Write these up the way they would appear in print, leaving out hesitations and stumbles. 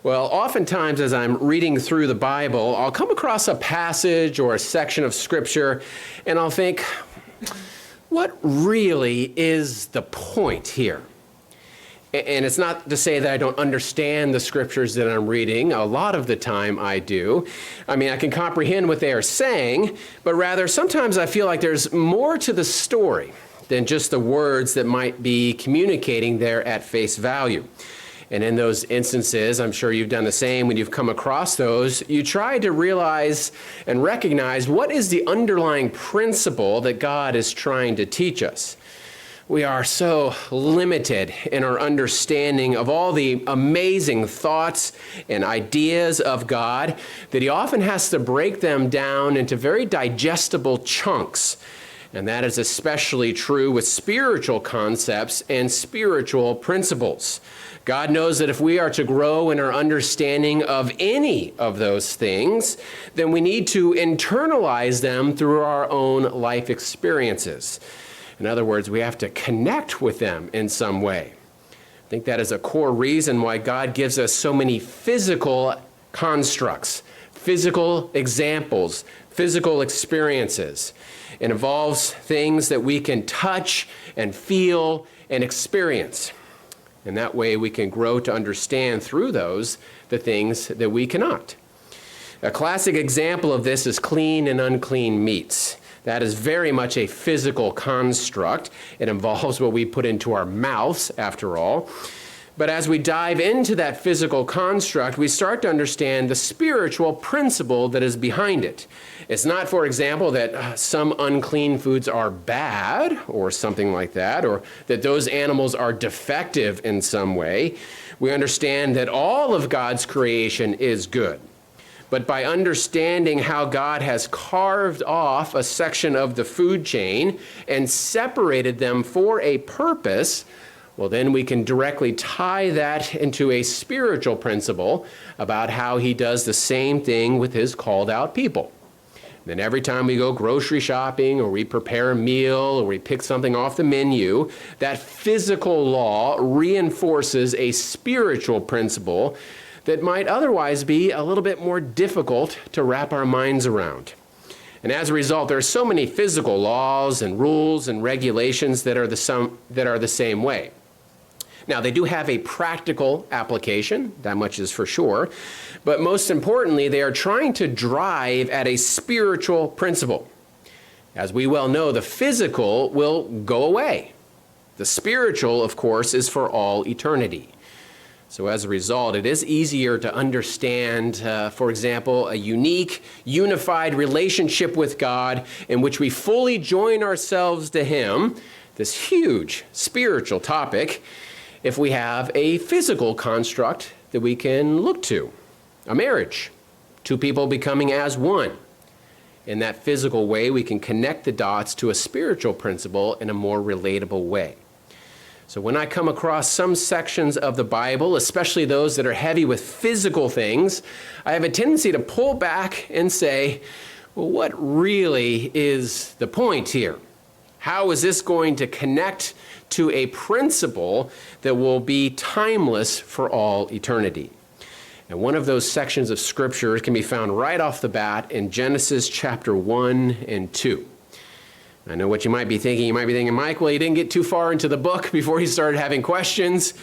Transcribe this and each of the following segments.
Well, oftentimes as I'm reading through the Bible, I'll come across a passage or a section of Scripture, and I'll think, what really is the point here? And it's not to say that I don't understand the Scriptures that I'm reading. A lot of the time I do. I mean, I can comprehend what they are saying, but rather sometimes I feel like there's more to the story than just the words that might be communicating there at face value. And in those instances, I'm sure you've done the same when you've come across those, you try to realize and recognize what is the underlying principle that God is trying to teach us. We are so limited in our understanding of all the amazing thoughts and ideas of God that He often has to break them down into very digestible chunks. And that is especially true with spiritual concepts and spiritual principles. God knows that if we are to grow in our understanding of any of those things, then we need to internalize them through our own life experiences. In other words, we have to connect with them in some way. I think that is a core reason why God gives us so many physical constructs, physical examples, physical experiences. It involves things that we can touch and feel and experience. And that way we can grow to understand through those the things that we cannot. A classic example of this is clean and unclean meats. That is very much a physical construct. It involves what we put into our mouths, after all. But as we dive into that physical construct, we start to understand the spiritual principle that is behind it. It's not, for example, that some unclean foods are bad or something like that, or that those animals are defective in some way. We understand that all of God's creation is good. But by understanding how God has carved off a section of the food chain and separated them for a purpose, well, then we can directly tie that into a spiritual principle about how He does the same thing with His called out people. Then every time we go grocery shopping or we prepare a meal or we pick something off the menu, that physical law reinforces a spiritual principle that might otherwise be a little bit more difficult to wrap our minds around. And as a result, there are so many physical laws and rules and regulations that are the same way. Now, they do have a practical application, that much is for sure, but most importantly, they are trying to drive at a spiritual principle. As we well know, the physical will go away. The spiritual, of course, is for all eternity. So as a result, it is easier to understand, for example, a unique, unified relationship with God in which we fully join ourselves to Him, this huge spiritual topic, if we have a physical construct that we can look to, a marriage, two people becoming as one. In that physical way, we can connect the dots to a spiritual principle in a more relatable way. So when I come across some sections of the Bible, especially those that are heavy with physical things, I have a tendency to pull back and say, well, what really is the point here? How is this going to connect to a principle that will be timeless for all eternity? And one of those sections of Scripture can be found right off the bat in Genesis chapter 1 and 2. I know what you might be thinking. You might be thinking, Mike, well, you didn't get too far into the book before you started having questions.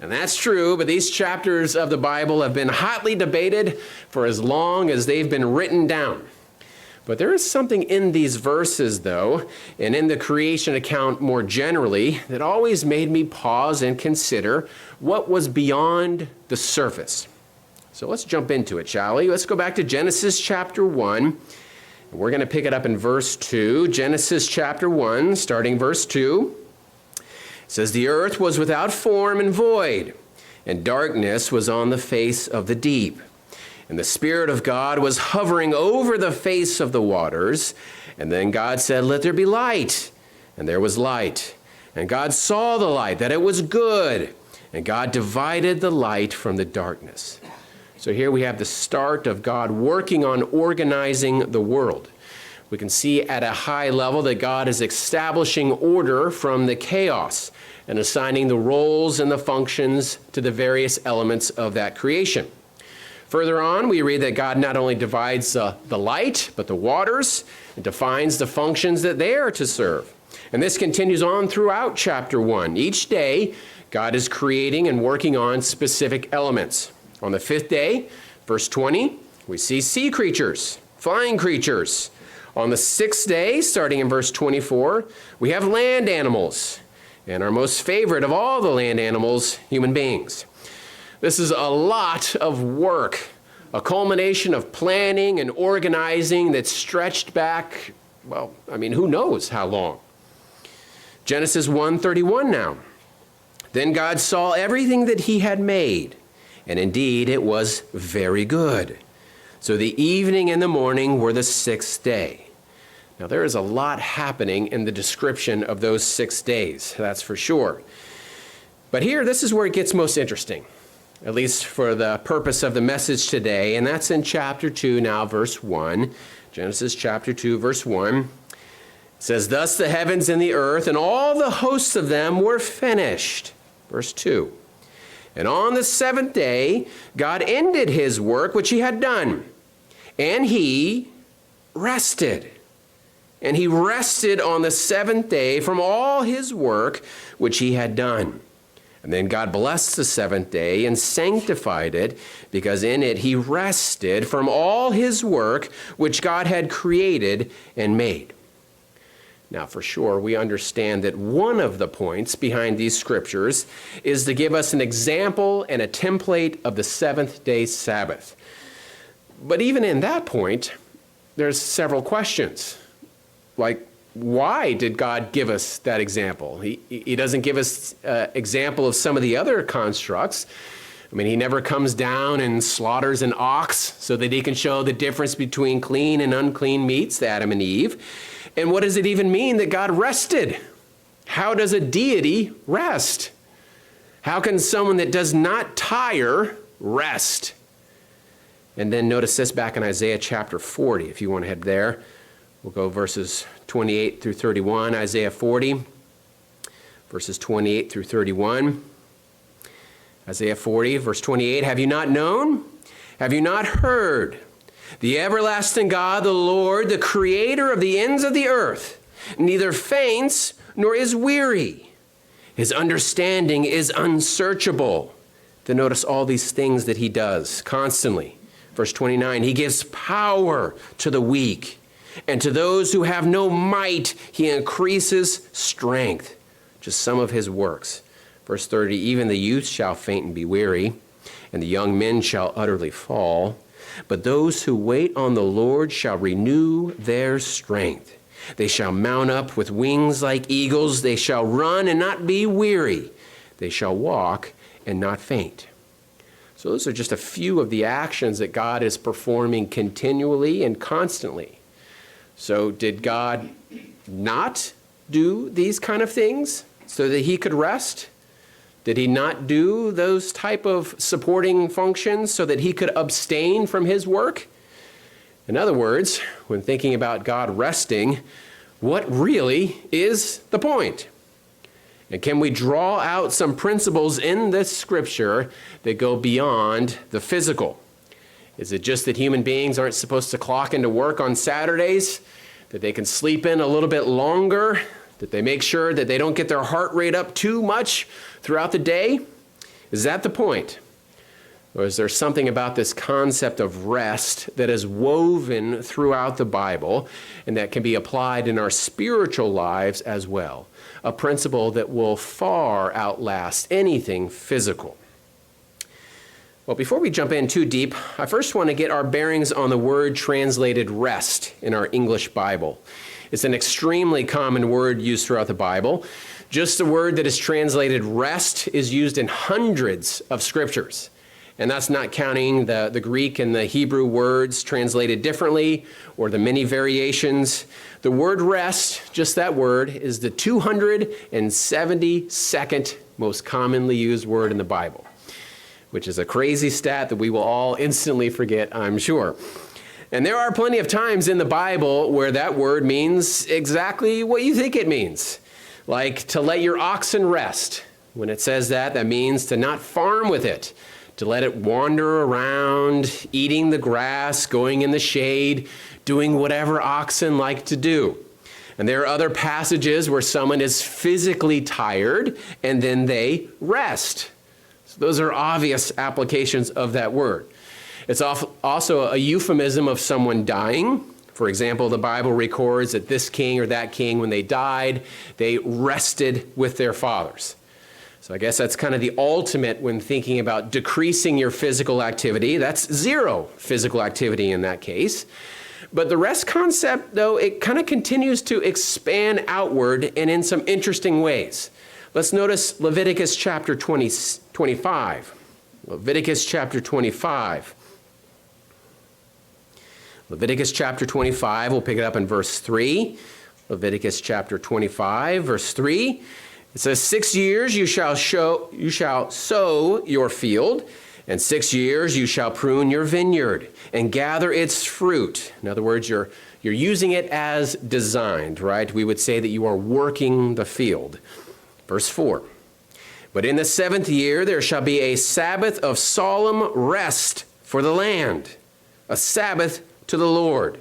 And that's true, but these chapters of the Bible have been hotly debated for as long as they've been written down. But there is something in these verses, though, and in the creation account more generally, that always made me pause and consider what was beyond the surface. So let's jump into it, shall we? Let's go back to Genesis chapter 1. We're going to pick it up in verse 2. Genesis chapter 1, starting verse 2. It says, "The earth was without form and void, and darkness was on the face of the deep. And the Spirit of God was hovering over the face of the waters. And then God said, 'Let there be light.' And there was light. And God saw the light, that it was good. And God divided the light from the darkness." So here we have the start of God working on organizing the world. We can see at a high level that God is establishing order from the chaos and assigning the roles and the functions to the various elements of that creation. Further on, we read that God not only divides the light, but the waters, and defines the functions that they are to serve. And this continues on throughout chapter 1. Each day, God is creating and working on specific elements. On the 5th day, verse 20, we see sea creatures, flying creatures. On the 6th day, starting in verse 24, we have land animals, and our most favorite of all the land animals, human beings. This is a lot of work, a culmination of planning and organizing that's stretched back, well, who knows how long. Genesis 1:31 now. Then God saw everything that he had made, and indeed it was very good. So the evening and the morning were the 6th day. Now there is a lot happening in the description of those 6 days, that's for sure. But here, this is where it gets most interesting, at least for the purpose of the message today, and that's in chapter 2 now, verse 1. Genesis chapter 2, verse 1. It says, "Thus the heavens and the earth and all the hosts of them were finished." Verse 2. "And on the 7th day, God ended his work which he had done, and he rested. And he rested on the 7th day from all his work which he had done. And then God blessed the 7th day and sanctified it, because in it he rested from all his work which God had created and made." Now, for sure, we understand that one of the points behind these scriptures is to give us an example and a template of the 7th-day Sabbath. But even in that point, there's several questions. Like, why did God give us that example? He doesn't give us an example of some of the other constructs. He never comes down and slaughters an ox so that he can show the difference between clean and unclean meats to Adam and Eve. And what does it even mean that God rested? How does a deity rest? How can someone that does not tire rest? And then notice this back in Isaiah chapter 40, if you want to head there. We'll go verses 28 through 31, Isaiah 40, verses 28 through 31. Isaiah 40, verse 28, "Have you not known? Have you not heard? The everlasting God, the Lord, the creator of the ends of the earth, neither faints nor is weary. His understanding is unsearchable." Then notice all these things that he does constantly. Verse 29, "He gives power to the weak, and to those who have no might, he increases strength." Just some of his works. Verse 30, "Even the youth shall faint and be weary, and the young men shall utterly fall. But those who wait on the Lord shall renew their strength. They shall mount up with wings like eagles. They shall run and not be weary. They shall walk and not faint." So those are just a few of the actions that God is performing continually and constantly. So did God not do these kind of things so that he could rest? Did he not do those type of supporting functions so that he could abstain from his work? In other words, when thinking about God resting, what really is the point? And can we draw out some principles in this scripture that go beyond the physical? Is it just that human beings aren't supposed to clock into work on Saturdays? That they can sleep in a little bit longer? That they make sure that they don't get their heart rate up too much throughout the day? Is that the point? Or is there something about this concept of rest that is woven throughout the Bible and that can be applied in our spiritual lives as well? A principle that will far outlast anything physical. Well, before we jump in too deep, I first want to get our bearings on the word translated rest in our English Bible. It's an extremely common word used throughout the Bible. Just the word that is translated rest is used in hundreds of scriptures. And that's not counting the Greek and the Hebrew words translated differently or the many variations. The word rest, just that word, is the 272nd most commonly used word in the Bible, which is a crazy stat that we will all instantly forget, I'm sure. And there are plenty of times in the Bible where that word means exactly what you think it means, like to let your oxen rest. When it says that, that means to not farm with it, to let it wander around, eating the grass, going in the shade, doing whatever oxen like to do. And there are other passages where someone is physically tired and then they rest. So those are obvious applications of that word. It's also a euphemism of someone dying. For example, the Bible records that this king or that king, when they died, they rested with their fathers. So I guess that's kind of the ultimate when thinking about decreasing your physical activity. That's zero physical activity in that case. But the rest concept, though, it kind of continues to expand outward and in some interesting ways. Let's notice Leviticus chapter 25. Leviticus chapter 25. Leviticus chapter 25, we'll pick it up in verse 3. Leviticus chapter 25, verse 3. It says, 6 years you shall sow your field, and 6 years you shall prune your vineyard and gather its fruit. In other words, you're using it as designed, right? We would say that you are working the field. Verse 4. But in the 7th year there shall be a Sabbath of solemn rest for the land, a Sabbath to the Lord.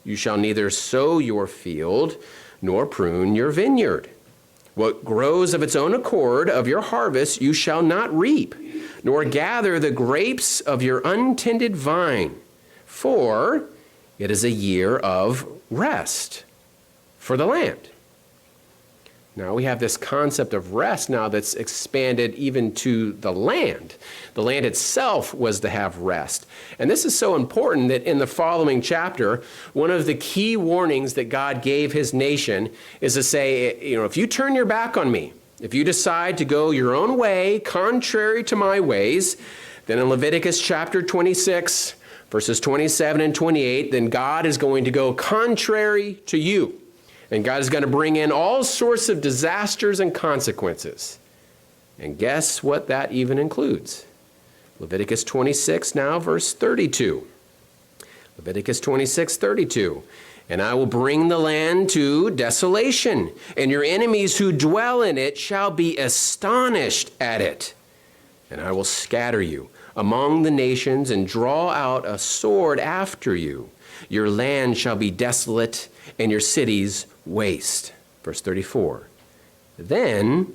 You shall neither sow your field nor prune your vineyard. What grows of its own accord of your harvest you shall not reap, nor gather the grapes of your untended vine, for it is a year of rest for the land. Now we have this concept of rest now that's expanded even to the land. The land itself was to have rest. And this is so important that in the following chapter, one of the key warnings that God gave his nation is to say, if you turn your back on me, if you decide to go your own way, contrary to my ways, then in Leviticus chapter 26, verses 27 and 28, then God is going to go contrary to you. And God is going to bring in all sorts of disasters and consequences. And guess what that even includes? Leviticus 26 now, verse 32. Leviticus 26, 32. And I will bring the land to desolation, and your enemies who dwell in it shall be astonished at it. And I will scatter you among the nations and draw out a sword after you. Your land shall be desolate, and your cities waste. Verse 34. Then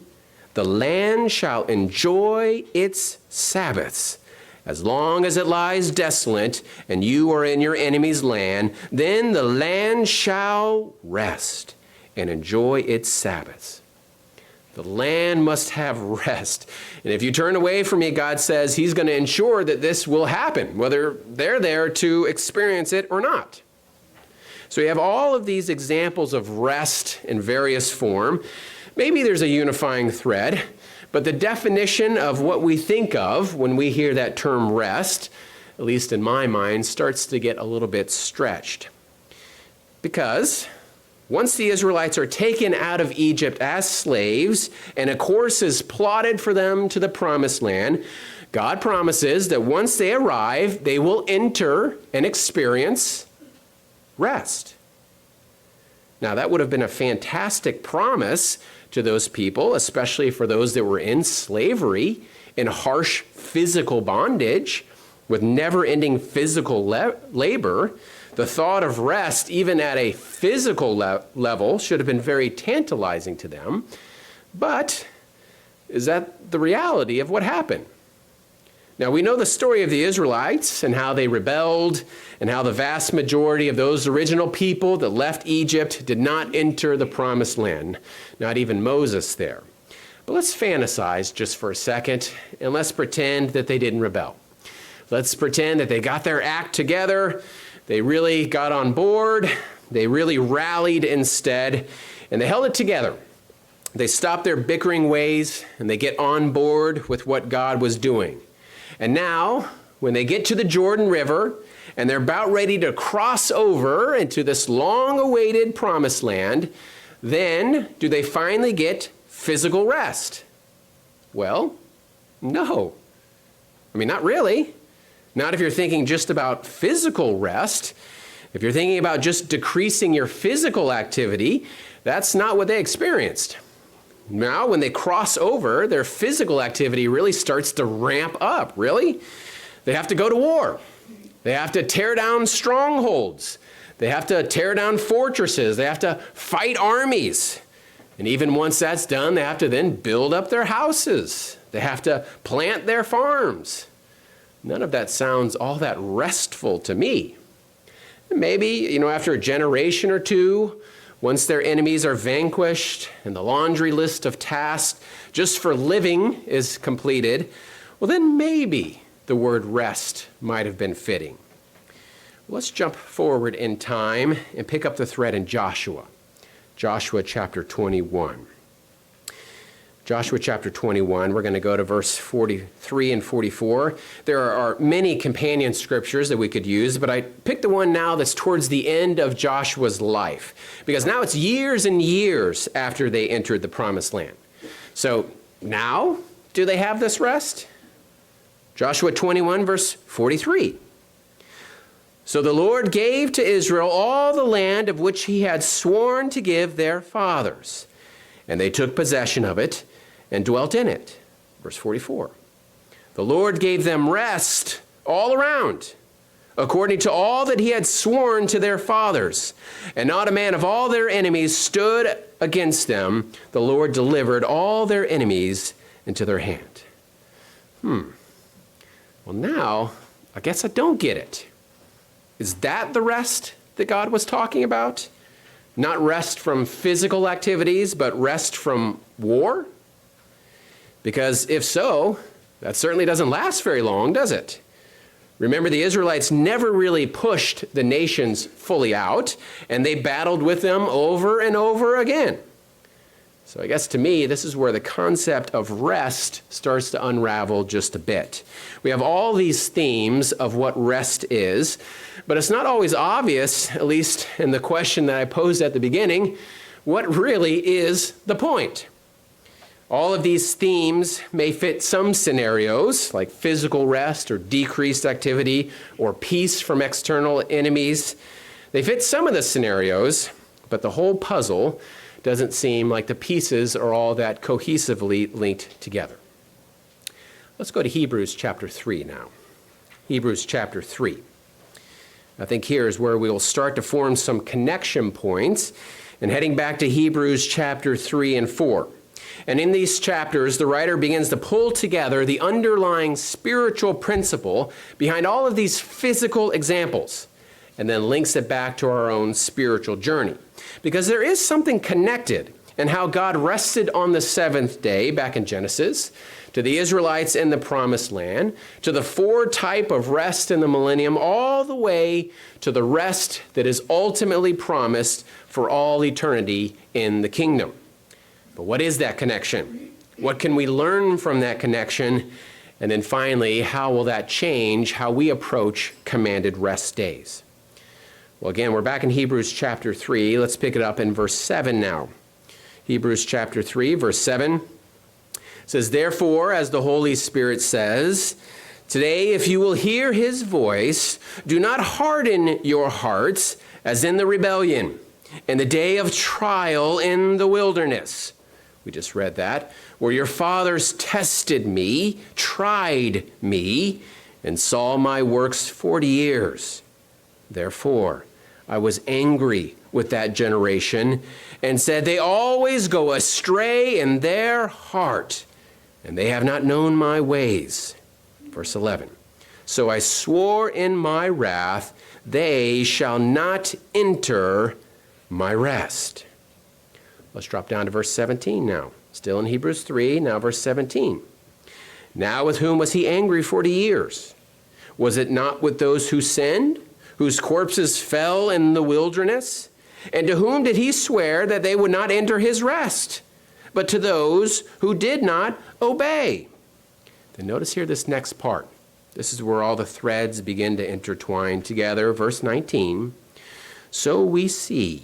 the land shall enjoy its Sabbaths. As long as it lies desolate, and you are in your enemy's land, then the land shall rest and enjoy its Sabbaths. The land must have rest. And if you turn away from me, God says he's going to ensure that this will happen, whether they're there to experience it or not. So you have all of these examples of rest in various form. Maybe there's a unifying thread, but the definition of what we think of when we hear that term rest, at least in my mind, starts to get a little bit stretched. Because once the Israelites are taken out of Egypt as slaves, and a course is plotted for them to the promised land, God promises that once they arrive, they will enter and experience rest. Now, that would have been a fantastic promise to those people, especially for those that were in slavery, in harsh physical bondage, with never-ending physical labor. The thought of rest, even at a physical level, should have been very tantalizing to them. But is that the reality of what happened? Now, we know the story of the Israelites and how they rebelled and how the vast majority of those original people that left Egypt did not enter the promised land, not even Moses there. But let's fantasize just for a second, and let's pretend that they didn't rebel. Let's pretend that they got their act together, they really got on board, they really rallied instead, and they held it together. They stopped their bickering ways, and they get on board with what God was doing. And now, when they get to the Jordan River, and they're about ready to cross over into this long-awaited promised land, then do they finally get physical rest? Well, no. I mean, not really. Not if you're thinking just about physical rest. If you're thinking about just decreasing your physical activity, that's not what they experienced. Now, when they cross over, their physical activity really starts to ramp up, really. They have to go to war. They have to tear down strongholds. They have to tear down fortresses. They have to fight armies. And even once that's done, they have to then build up their houses. They have to plant their farms. None of that sounds all that restful to me. Maybe, after a generation or two, once their enemies are vanquished and the laundry list of tasks just for living is completed, well, then maybe the word rest might have been fitting. Let's jump forward in time and pick up the thread in Joshua. Joshua chapter 21. Joshua chapter 21, we're going to go to verse 43 and 44. There are many companion scriptures that we could use, but I picked the one now that's towards the end of Joshua's life, because now it's years and years after they entered the promised land. So now, do they have this rest? Joshua 21, verse 43. So the Lord gave to Israel all the land of which he had sworn to give their fathers, and they took possession of it and dwelt in it. Verse 44. The Lord gave them rest all around, according to all that he had sworn to their fathers. And not a man of all their enemies stood against them. The Lord delivered all their enemies into their hand. Well, now, I guess I don't get it. Is that the rest that God was talking about? Not rest from physical activities, but rest from war? Because if so, that certainly doesn't last very long, does it? Remember, the Israelites never really pushed the nations fully out, and they battled with them over and over again. So I guess to me, this is where the concept of rest starts to unravel just a bit. We have all these themes of what rest is, but it's not always obvious, at least in the question that I posed at the beginning, what really is the point. All of these themes may fit some scenarios, like physical rest or decreased activity or peace from external enemies. They fit some of the scenarios, but the whole puzzle doesn't seem like the pieces are all that cohesively linked together. Let's go to Hebrews chapter 3 now. Hebrews chapter 3. I think here is where we will start to form some connection points, and heading back to Hebrews chapter 3 and 4. And in these chapters, the writer begins to pull together the underlying spiritual principle behind all of these physical examples, and then links it back to our own spiritual journey. Because there is something connected in how God rested on the seventh day back in Genesis, to the Israelites in the promised land, to the fourth type of rest in the millennium, all the way to the rest that is ultimately promised for all eternity in the kingdom. But what is that connection? What can we learn from that connection? And then finally, how will that change how we approach commanded rest days? Well, again, we're back in Hebrews chapter 3. Let's pick it up in verse 7 now. Hebrews chapter 3, verse 7 says, "Therefore, as the Holy Spirit says, today if you will hear his voice, do not harden your hearts as in the rebellion, in the day of trial in the wilderness." We just read that. "Where your fathers tested me, tried me, and saw my works 40 years. Therefore, I was angry with that generation and said, they always go astray in their heart, and they have not known my ways." Verse 11. "So I swore in my wrath, they shall not enter my rest." Let's drop down to verse 17 now. Still in Hebrews 3, now verse 17. "Now with whom was he angry 40 years? Was it not with those who sinned, whose corpses fell in the wilderness? And to whom did he swear that they would not enter his rest? But to those who did not obey." Then notice here this next part. This is where all the threads begin to intertwine together. Verse 19. "So we see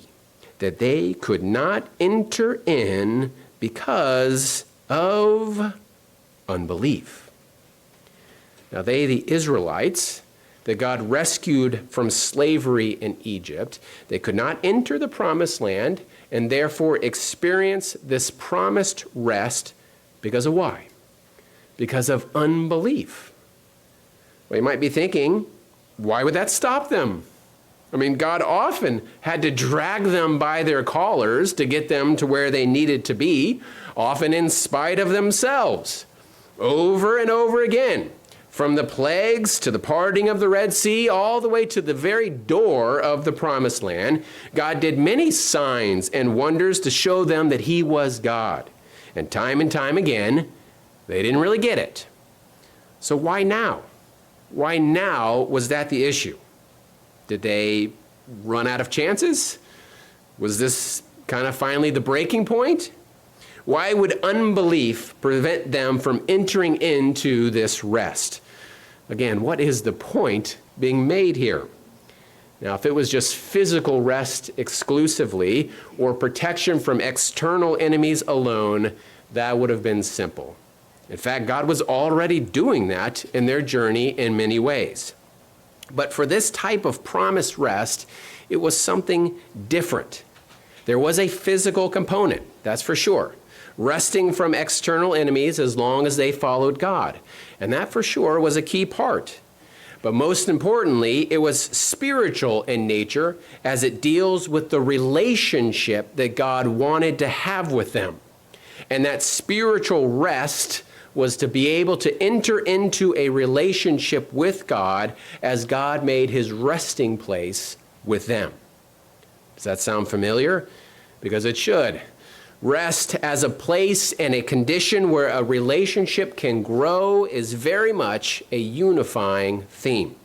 that they could not enter in because of unbelief." Now they, the Israelites, that God rescued from slavery in Egypt, they could not enter the promised land and therefore experience this promised rest because of why? Because of unbelief. Well, you might be thinking, why would that stop them? I mean, God often had to drag them by their collars to get them to where they needed to be, often in spite of themselves, over and over again. From the plagues to the parting of the Red Sea, all the way to the very door of the Promised Land, God did many signs and wonders to show them that he was God. And time again, they didn't really get it. So why now? Why now was that the issue? Did they run out of chances? Was this kind of finally the breaking point? Why would unbelief prevent them from entering into this rest? Again, what is the point being made here? Now, if it was just physical rest exclusively or protection from external enemies alone, that would have been simple. In fact, God was already doing that in their journey in many ways. But for this type of promised rest, it was something different. There was a physical component, that's for sure. Resting from external enemies as long as they followed God. And that for sure was a key part. But most importantly, it was spiritual in nature as it deals with the relationship that God wanted to have with them. And that spiritual rest was to be able to enter into a relationship with God as God made his resting place with them. Does that sound familiar? Because it should. Rest as a place and a condition where a relationship can grow is very much a unifying theme.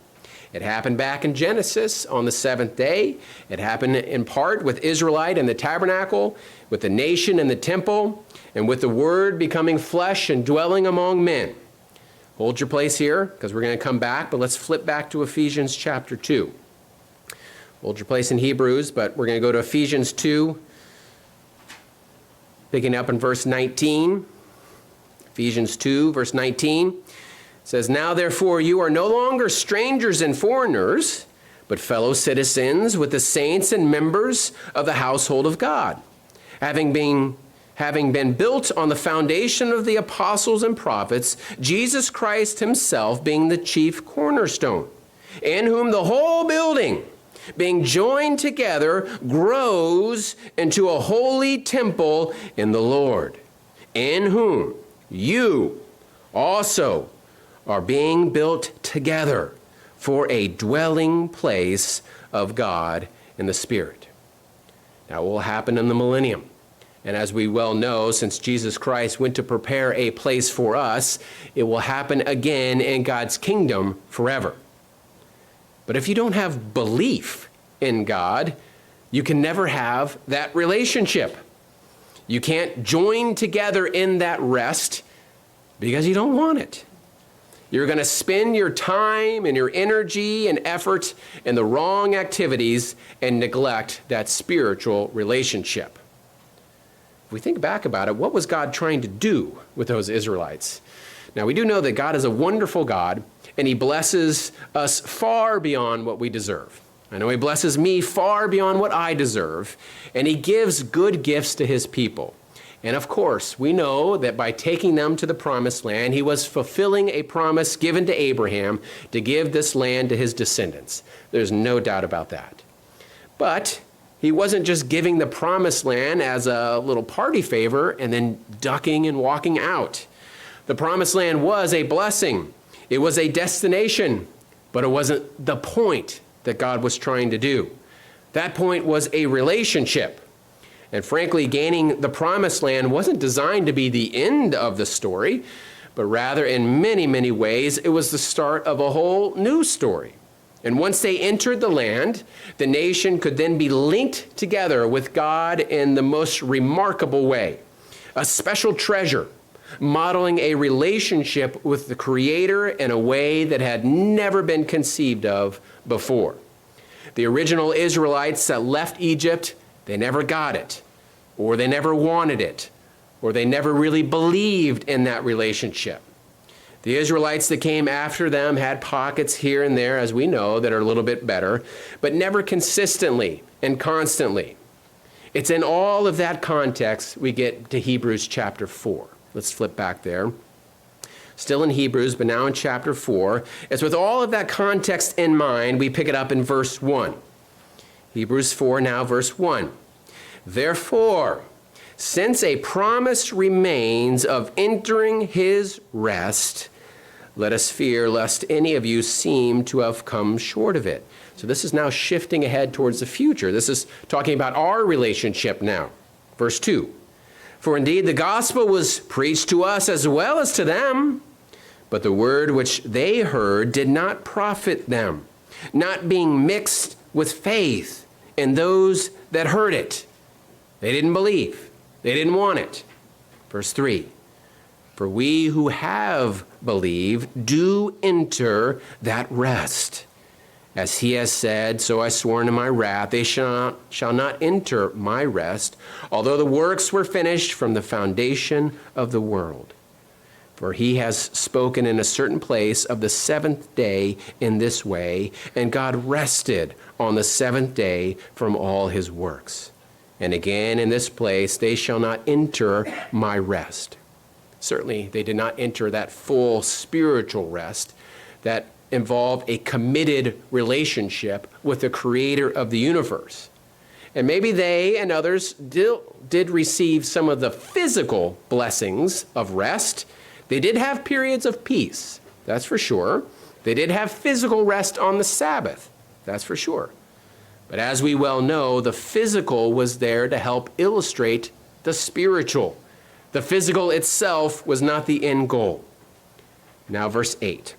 It happened back in Genesis on the seventh day. It happened in part with Israelite and the tabernacle, with the nation and the temple, and with the Word becoming flesh and dwelling among men. Hold your place here, because we're going to come back, but let's flip back to Ephesians chapter 2. Hold your place in Hebrews, but we're going to go to Ephesians 2, picking up in verse 19. Ephesians 2, verse 19 says, "Now therefore you are no longer strangers and foreigners, but fellow citizens with the saints and members of the household of God, having been built on the foundation of the apostles and prophets, Jesus Christ himself being the chief cornerstone, in whom the whole building, being joined together, grows into a holy temple in the Lord, in whom you also are being built together for a dwelling place of God in the Spirit." Now, it will happen in the millennium. And as we well know, since Jesus Christ went to prepare a place for us, it will happen again in God's kingdom forever. But if you don't have belief in God, you can never have that relationship. You can't join together in that rest because you don't want it. You're going to spend your time and your energy and effort in the wrong activities and neglect that spiritual relationship. If we think back about it, what was God trying to do with those Israelites? Now, we do know that God is a wonderful God, and he blesses us far beyond what we deserve. I know he blesses me far beyond what I deserve, and he gives good gifts to his people. And of course, we know that by taking them to the promised land, he was fulfilling a promise given to Abraham to give this land to his descendants. There's no doubt about that. But he wasn't just giving the promised land as a little party favor and then ducking and walking out. The promised land was a blessing. It was a destination, but it wasn't the point that God was trying to do. That point was a relationship. And frankly, gaining the promised land wasn't designed to be the end of the story, but rather in many, many ways, it was the start of a whole new story. And once they entered the land, the nation could then be linked together with God in the most remarkable way. A special treasure, modeling a relationship with the Creator in a way that had never been conceived of before. The original Israelites that left Egypt, they never got it, or they never wanted it, or they never really believed in that relationship. The Israelites that came after them had pockets here and there, as we know, that are a little bit better, but never consistently and constantly. It's in all of that context we get to Hebrews chapter 4. Let's flip back there. Still in Hebrews, but now in chapter 4. It's with all of that context in mind, we pick it up in verse 1. Hebrews 4, now verse 1. Therefore, since a promise remains of entering his rest, let us fear lest any of you seem to have come short of it. So this is now shifting ahead towards the future. This is talking about our relationship now. Verse 2. For indeed the gospel was preached to us as well as to them, but the word which they heard did not profit them, not being mixed with faith in those that heard it. They didn't believe. They didn't want it. Verse 3. For we who have believed do enter that rest. As he has said, so I swore in my wrath, they shall not enter my rest, although the works were finished from the foundation of the world. For he has spoken in a certain place of the seventh day in this way, and God rested on the seventh day from all his works. And again in this place, they shall not enter my rest. Certainly, they did not enter that full spiritual rest that involved a committed relationship with the creator of the universe. And maybe they and others did receive some of the physical blessings of rest. They did have periods of peace, that's for sure. They did have physical rest on the Sabbath, that's for sure. But as we well know, the physical was there to help illustrate the spiritual. The physical itself was not the end goal. Now verse 8.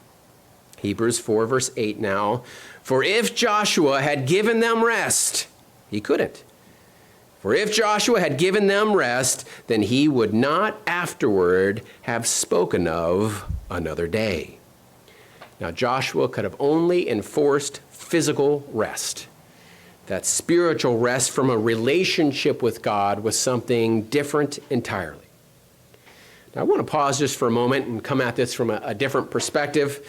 Hebrews 4 verse 8 now. For if Joshua had given them rest, he couldn't. For if Joshua had given them rest, then he would not afterward have spoken of another day. Now Joshua could have only enforced physical rest. That spiritual rest from a relationship with God was something different entirely. Now, I want to pause just for a moment and come at this from a different perspective.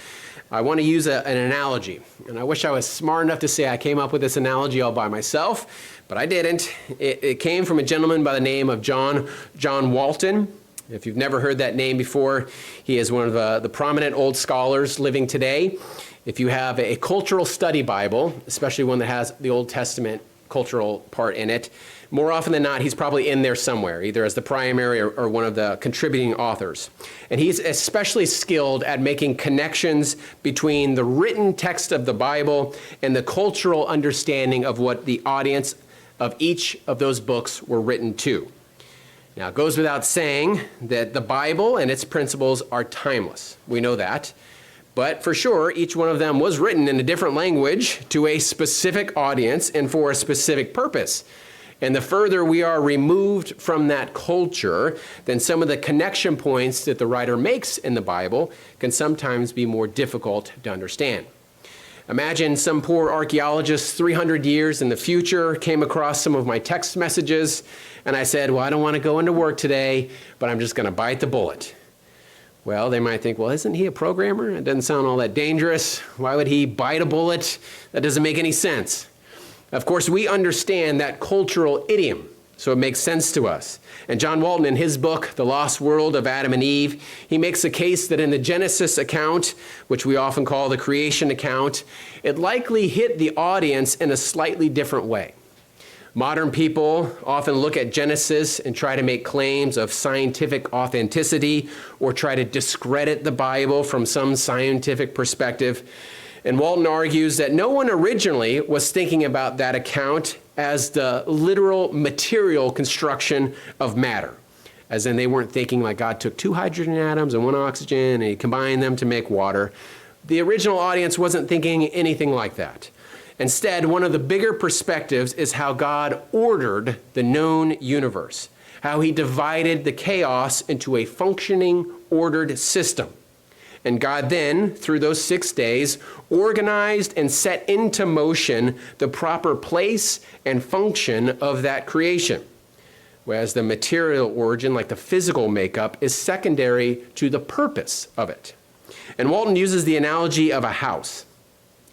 I want to use an analogy, and I wish I was smart enough to say I came up with this analogy all by myself, but I didn't. It came from a gentleman by the name of John Walton. If you've never heard that name before, he is one of the prominent old scholars living today. If you have a cultural study Bible, especially one that has the Old Testament cultural part in it, more often than not, he's probably in there somewhere, either as the primary or one of the contributing authors. And he's especially skilled at making connections between the written text of the Bible and the cultural understanding of what the audience of each of those books were written to. Now, it goes without saying that the Bible and its principles are timeless. We know that. But for sure, each one of them was written in a different language to a specific audience and for a specific purpose. And the further we are removed from that culture, then some of the connection points that the writer makes in the Bible can sometimes be more difficult to understand. Imagine some poor archaeologist 300 years in the future came across some of my text messages, and I said, well, I don't want to go into work today, but I'm just going to bite the bullet. Well, they might think, well, isn't he a programmer? It doesn't sound all that dangerous. Why would he bite a bullet? That doesn't make any sense. Of course, we understand that cultural idiom, so it makes sense to us. And John Walton, in his book, The Lost World of Adam and Eve, he makes a case that in the Genesis account, which we often call the creation account, it likely hit the audience in a slightly different way. Modern people often look at Genesis and try to make claims of scientific authenticity or try to discredit the Bible from some scientific perspective. And Walton argues that no one originally was thinking about that account as the literal material construction of matter. As in, they weren't thinking like God took two hydrogen atoms and one oxygen and he combined them to make water. The original audience wasn't thinking anything like that. Instead, one of the bigger perspectives is how God ordered the known universe, how he divided the chaos into a functioning, ordered system. And God then, through those 6 days, organized and set into motion the proper place and function of that creation. Whereas the material origin, like the physical makeup, is secondary to the purpose of it. And Walton uses the analogy of a house.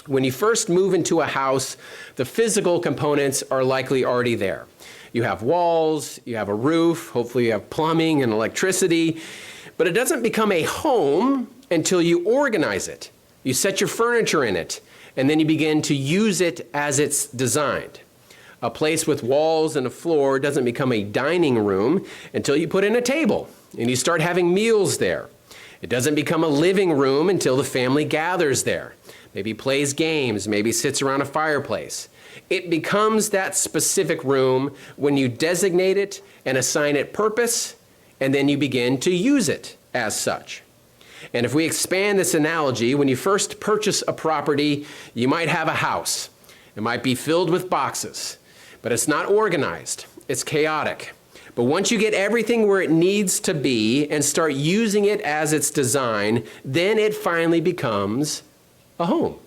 When you first move into a house, the physical components are likely already there. You have walls, you have a roof, hopefully you have plumbing and electricity, but it doesn't become a home until you organize it. You set your furniture in it, and then you begin to use it as it's designed. A place with walls and a floor doesn't become a dining room until you put in a table and you start having meals there. It doesn't become a living room until the family gathers there. Maybe plays games, maybe sits around a fireplace. It becomes that specific room when you designate it and assign it purpose, and then you begin to use it as such. And if we expand this analogy, when you first purchase a property, you might have a house. It might be filled with boxes, but it's not organized. It's chaotic. But once you get everything where it needs to be and start using it as it's designed, then it finally becomes a home.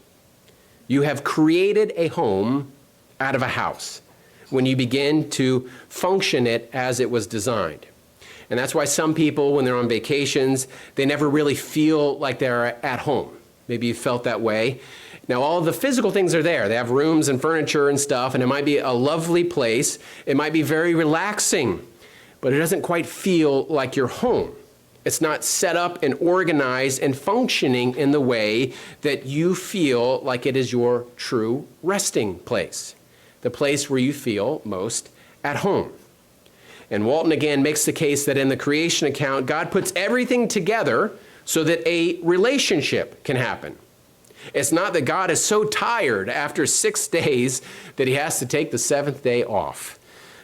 You have created a home out of a house when you begin to function it as it was designed. And that's why some people, when they're on vacations, they never really feel like they're at home. Maybe you felt that way. Now, all the physical things are there. They have rooms and furniture and stuff, and it might be a lovely place. It might be very relaxing, but it doesn't quite feel like your home. It's not set up and organized and functioning in the way that you feel like it is your true resting place, the place where you feel most at home. And Walton again makes the case that in the creation account, God puts everything together so that a relationship can happen. It's not that God is so tired after 6 days that he has to take the seventh day off,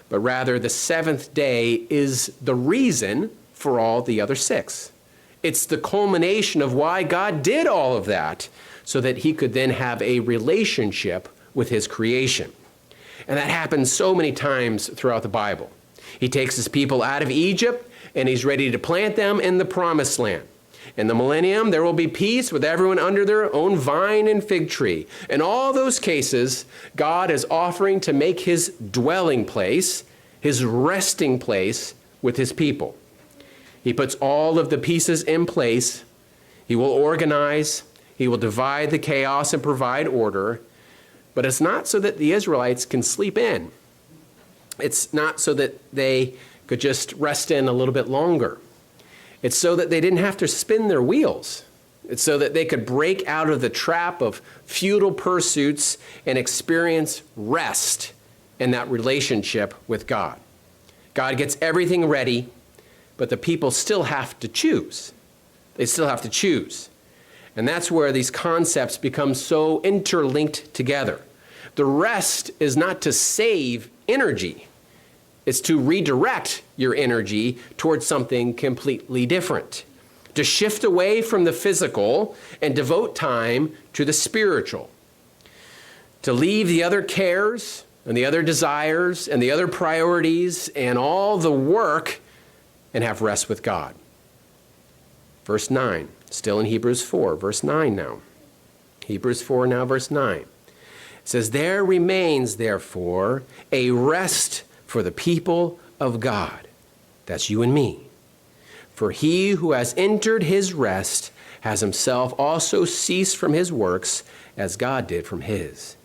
but rather the seventh day is the reason for all the other 6. It's the culmination of why God did all of that so that he could then have a relationship with his creation. And that happens so many times throughout the Bible. He takes his people out of Egypt and he's ready to plant them in the promised land. In the millennium, there will be peace with everyone under their own vine and fig tree. In all those cases, God is offering to make his dwelling place, his resting place with his people. He puts all of the pieces in place. He will organize. He will divide the chaos and provide order. But it's not so that the Israelites can sleep in. It's not so that they could just rest in a little bit longer. It's so that they didn't have to spin their wheels. It's so that they could break out of the trap of futile pursuits and experience rest in that relationship with God. God gets everything ready, but the people still have to choose. They still have to choose. And that's where these concepts become so interlinked together. The rest is not to save energy. It's to redirect your energy towards something completely different. To shift away from the physical and devote time to the spiritual. To leave the other cares and the other desires and the other priorities and all the work and have rest with God. Verse 9, still in Hebrews 4, verse 9 now. Hebrews 4 now, verse 9. It says, there remains, therefore, a rest for the people of God. That's you and me. For he who has entered his rest has himself also ceased from his works as God did from his.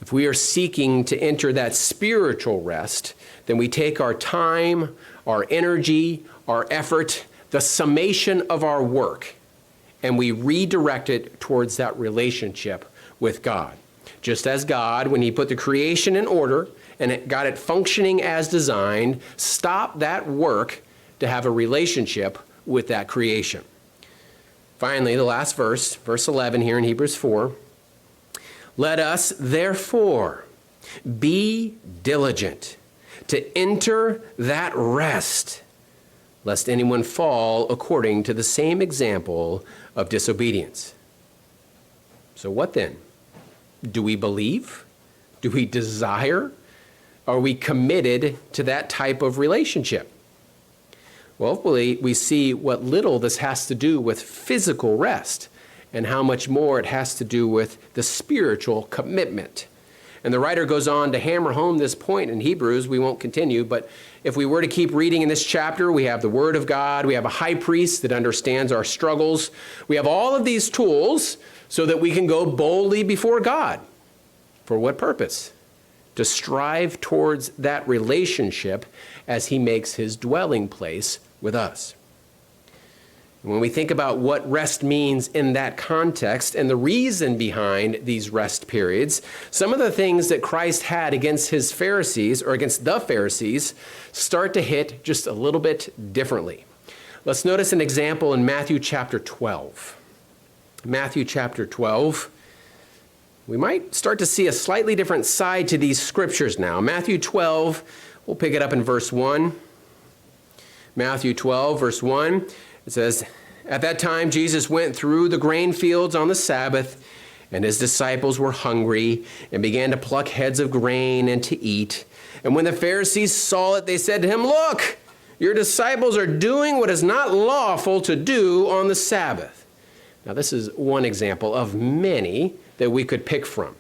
If we are seeking to enter that spiritual rest, then we take our time, our energy, our effort, the summation of our work, and we redirect it towards that relationship with God. Just as God, when he put the creation in order and it got it functioning as designed, stopped that work to have a relationship with that creation. Finally, the last verse, verse 11 here in Hebrews 4. Let us, therefore, be diligent to enter that rest, lest anyone fall according to the same example of disobedience. So what then? Do we believe? Do we desire? Are we committed to that type of relationship? Well, hopefully we see what little this has to do with physical rest and how much more it has to do with the spiritual commitment. And the writer goes on to hammer home this point in Hebrews. We won't continue, but if we were to keep reading in this chapter, we have the Word of God, we have a high priest that understands our struggles. We have all of these tools so that we can go boldly before God. For what purpose? To strive towards that relationship as he makes his dwelling place with us. When we think about what rest means in that context and the reason behind these rest periods, some of the things that Christ had against his Pharisees, or against the Pharisees, start to hit just a little bit differently. Let's notice an example in Matthew chapter 12. Matthew chapter 12. We might start to see a slightly different side to these scriptures now. Matthew 12, we'll pick it up in verse 1. Matthew 12, verse 1. It says, "At that time Jesus went through the grain fields on the Sabbath, and his disciples were hungry and began to pluck heads of grain and to eat. And when the Pharisees saw it, they said to him, 'Look, your disciples are doing what is not lawful to do on the Sabbath.'" Now this is one example of many that we could pick from.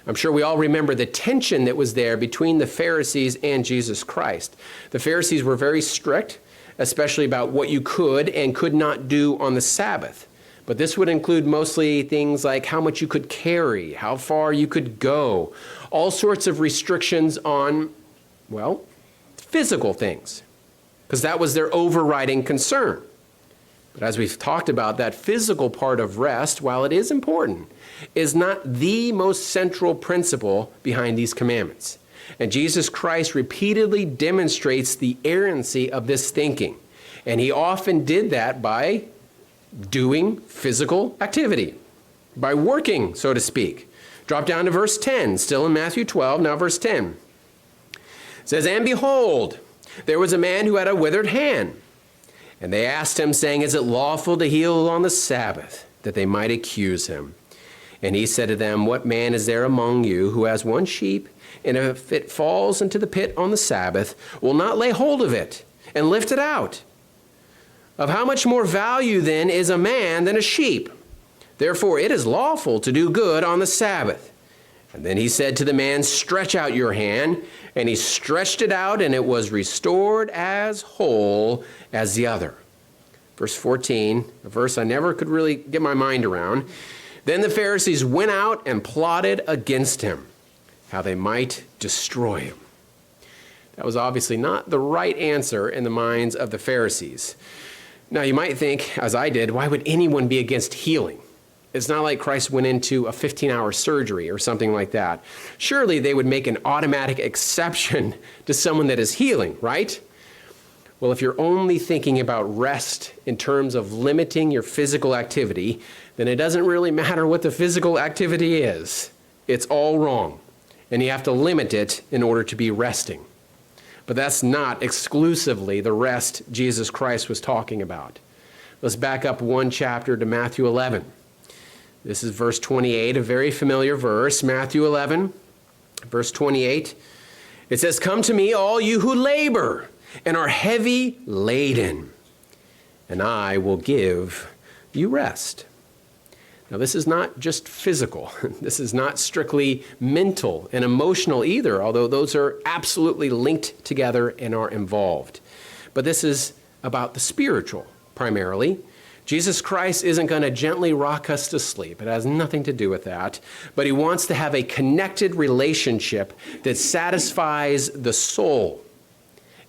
I'm sure we all remember the tension that was there between the Pharisees and Jesus Christ. The Pharisees were very strict, especially about what you could and could not do on the Sabbath. But this would include mostly things like how much you could carry, how far you could go, all sorts of restrictions on, well, physical things, because that was their overriding concern. But as we've talked about, that physical part of rest, while it is important, is not the most central principle behind these commandments. And Jesus Christ repeatedly demonstrates the errancy of this thinking. And he often did that by doing physical activity, by working, so to speak. Drop down to verse 10, still in Matthew 12, now verse 10. It says, "And behold, there was a man who had a withered hand. And they asked him, saying, 'Is it lawful to heal on the Sabbath?' That they might accuse him. And he said to them, 'What man is there among you who has one sheep, and if it falls into the pit on the Sabbath, will not lay hold of it and lift it out? Of how much more value then is a man than a sheep? Therefore it is lawful to do good on the Sabbath.' And then he said to the man, 'Stretch out your hand.' And he stretched it out, and it was restored as whole as the other." Verse 14, a verse I never could really get my mind around. "Then the Pharisees went out and plotted against him, how they might destroy him." That was obviously not the right answer in the minds of the Pharisees. Now you might think, as I did, why would anyone be against healing? It's not like Christ went into a 15-hour surgery or something like that. Surely they would make an automatic exception to someone that is healing, right? Well, if you're only thinking about rest in terms of limiting your physical activity, then it doesn't really matter what the physical activity is. It's all wrong, and you have to limit it in order to be resting. But that's not exclusively the rest Jesus Christ was talking about. Let's back up one chapter to Matthew 11. This is verse 28, a very familiar verse, Matthew 11, verse 28. It says, "Come to me, all you who labor and are heavy laden, and I will give you rest." Now, this is not just physical. This is not strictly mental and emotional either, although those are absolutely linked together and are involved. But this is about the spiritual, primarily. Jesus Christ isn't going to gently rock us to sleep. It has nothing to do with that. But he wants to have a connected relationship that satisfies the soul.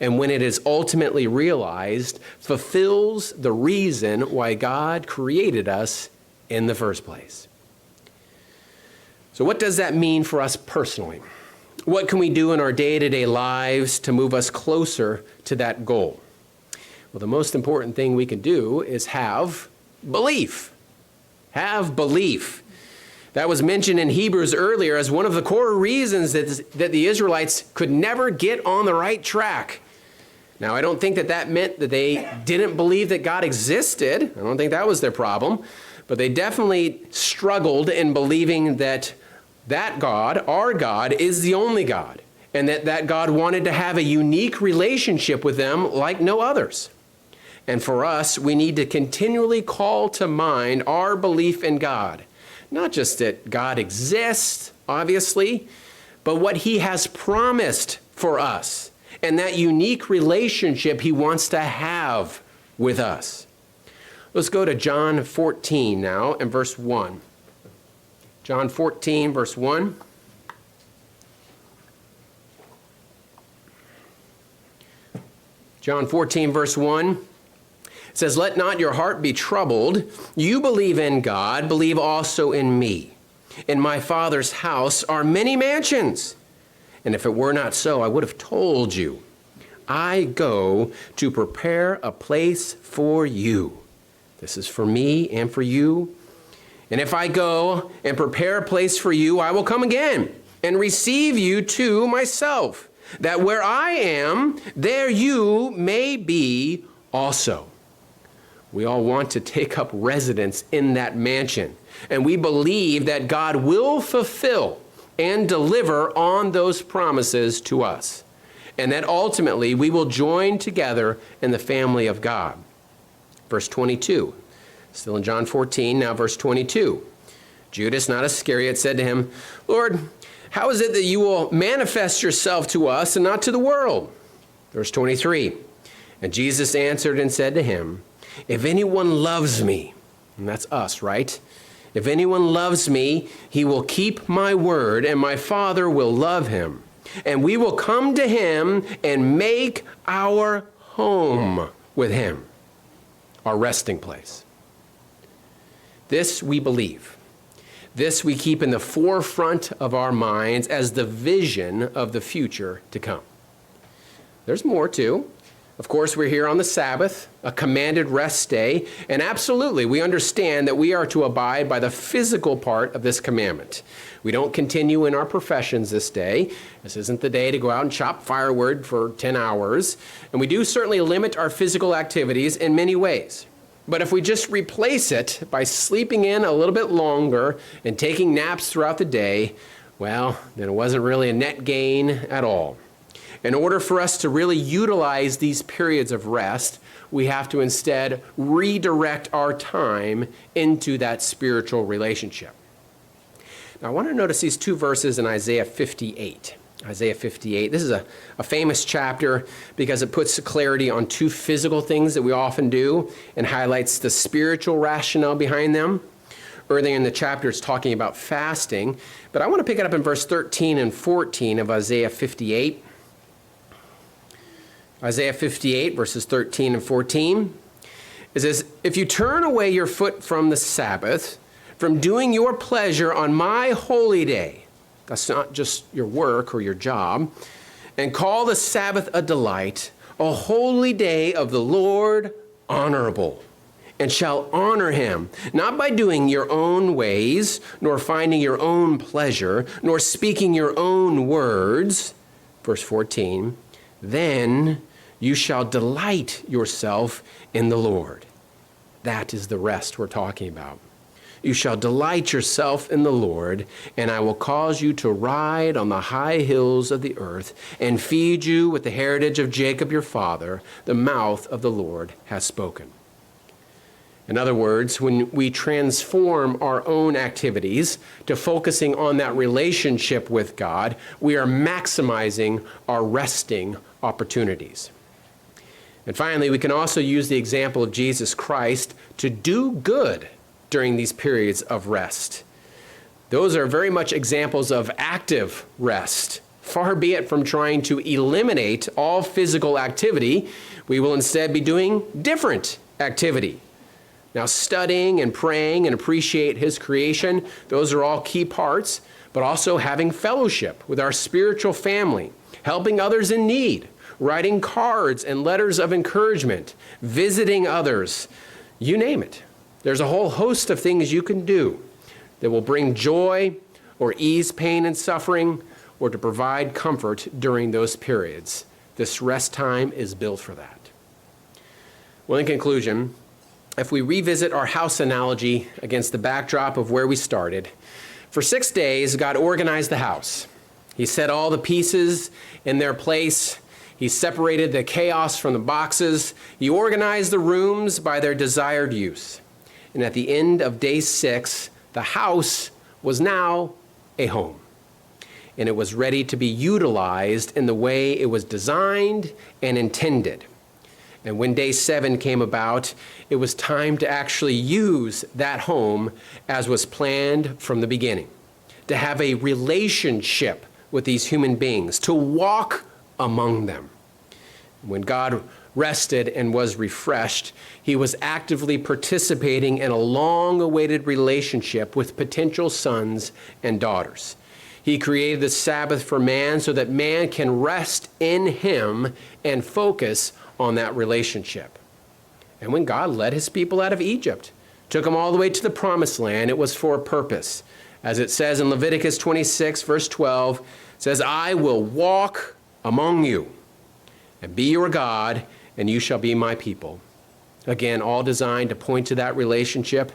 And when it is ultimately realized, fulfills the reason why God created us in the first place. So what does that mean for us personally? What can we do in our day-to-day lives to move us closer to that goal? Well, the most important thing we can do is have belief. Have belief. That was mentioned in Hebrews earlier as one of the core reasons that the Israelites could never get on the right track. Now, I don't think that meant that they didn't believe that God existed. I don't think that was their problem. But they definitely struggled in believing that God, our God, is the only God. And that God wanted to have a unique relationship with them like no others. And for us, we need to continually call to mind our belief in God. Not just that God exists, obviously, but what he has promised for us and that unique relationship he wants to have with us. Let's go to John 14 now and verse 1. John 14, verse 1. John 14, verse 1. It says, "Let not your heart be troubled. You believe in God, believe also in me. In my Father's house are many mansions. And if it were not so, I would have told you. I go to prepare a place for you." This is for me and for you. "And if I go and prepare a place for you, I will come again and receive you to myself, that where I am, there you may be also." We all want to take up residence in that mansion, and we believe that God will fulfill and deliver on those promises to us, and that ultimately we will join together in the family of God. Verse 22, still in John 14, now verse 22. "Judas, not Iscariot, said to him, 'Lord, how is it that you will manifest yourself to us and not to the world?' Verse 23, "And Jesus answered and said to him, 'If anyone loves me,'" and that's us, right? "If anyone loves me, he will keep my word, and my Father will love him. And we will come to him and make our home with him," our resting place. This we believe. This we keep in the forefront of our minds as the vision of the future to come. There's more too. Of course, we're here on the Sabbath, a commanded rest day, and absolutely, we understand that we are to abide by the physical part of this commandment. We don't continue in our professions this day. This isn't the day to go out and chop firewood for 10 hours, and we do certainly limit our physical activities in many ways. But if we just replace it by sleeping in a little bit longer and taking naps throughout the day, well, then it wasn't really a net gain at all. In order for us to really utilize these periods of rest, we have to instead redirect our time into that spiritual relationship. Now, I want to notice these two verses in Isaiah 58. Isaiah 58, this is a famous chapter because it puts clarity on two physical things that we often do and highlights the spiritual rationale behind them. Earlier in the chapter, it's talking about fasting, but I want to pick it up in verse 13 and 14 of Isaiah 58. Isaiah 58, verses 13 and 14. It says, "If you turn away your foot from the Sabbath, from doing your pleasure on my holy day," that's not just your work or your job, "and call the Sabbath a delight, a holy day of the Lord honorable, and shall honor him, not by doing your own ways, nor finding your own pleasure, nor speaking your own words," verse 14, "then you shall delight yourself in the Lord." That is the rest we're talking about. "You shall delight yourself in the Lord, and I will cause you to ride on the high hills of the earth and feed you with the heritage of Jacob your father. The mouth of the Lord has spoken." In other words, when we transform our own activities to focusing on that relationship with God, we are maximizing our resting opportunities. And finally, we can also use the example of Jesus Christ to do good during these periods of rest. Those are very much examples of active rest. Far be it from trying to eliminate all physical activity, we will instead be doing different activity. Now, studying and praying and appreciate his creation, those are all key parts, but also having fellowship with our spiritual family, helping others in need, writing cards and letters of encouragement, visiting others, you name it. There's a whole host of things you can do that will bring joy or ease pain and suffering or to provide comfort during those periods. This rest time is built for that. Well, in conclusion, if we revisit our house analogy against the backdrop of where we started, for 6 days, God organized the house. He set all the pieces in their place. He separated the chaos from the boxes. He organized the rooms by their desired use. And at the end of day 6, the house was now a home. and it was ready to be utilized in the way it was designed and intended. And when day 7 came about, it was time to actually use that home as was planned from the beginning, to have a relationship with these human beings, to walk among them. When God rested and was refreshed, he was actively participating in a long-awaited relationship with potential sons and daughters. He created the Sabbath for man so that man can rest in him and focus on that relationship. And when God led his people out of Egypt, took them all the way to the promised land, it was for a purpose. As it says in Leviticus 26, verse 12, it says, "I will walk among you and be your God, and you shall be my people." Again, all designed to point to that relationship.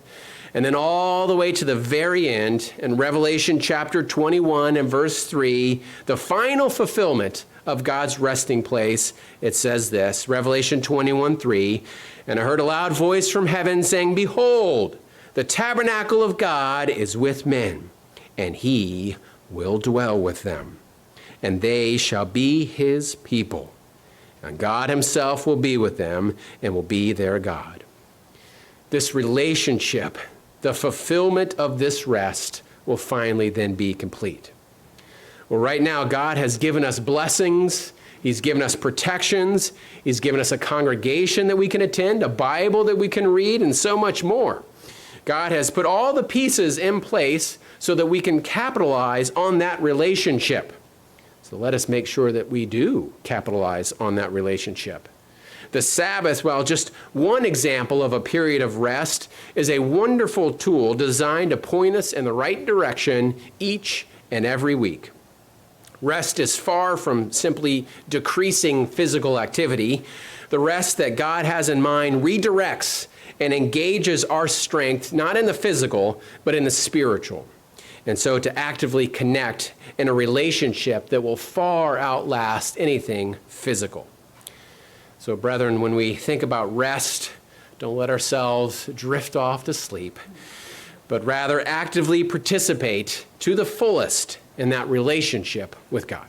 And then all the way to the very end, in Revelation chapter 21 and verse 3, the final fulfillment of God's resting place, it says this, Revelation 21:3, "And I heard a loud voice from heaven saying, Behold, the tabernacle of God is with men, and he will dwell with them. And they shall be his people. And God himself will be with them and will be their God." This relationship, the fulfillment of this rest, will finally then be complete. Well, right now, God has given us blessings. He's given us protections. He's given us a congregation that we can attend, a Bible that we can read, and so much more. God has put all the pieces in place so that we can capitalize on that relationship. So let us make sure that we do capitalize on that relationship. The Sabbath, while just one example of a period of rest, is a wonderful tool designed to point us in the right direction each and every week. Rest is far from simply decreasing physical activity. The rest that God has in mind redirects and engages our strength, not in the physical, but in the spiritual. And so to actively connect in a relationship that will far outlast anything physical. So, brethren, when we think about rest, don't let ourselves drift off to sleep, but rather actively participate to the fullest in that relationship with God.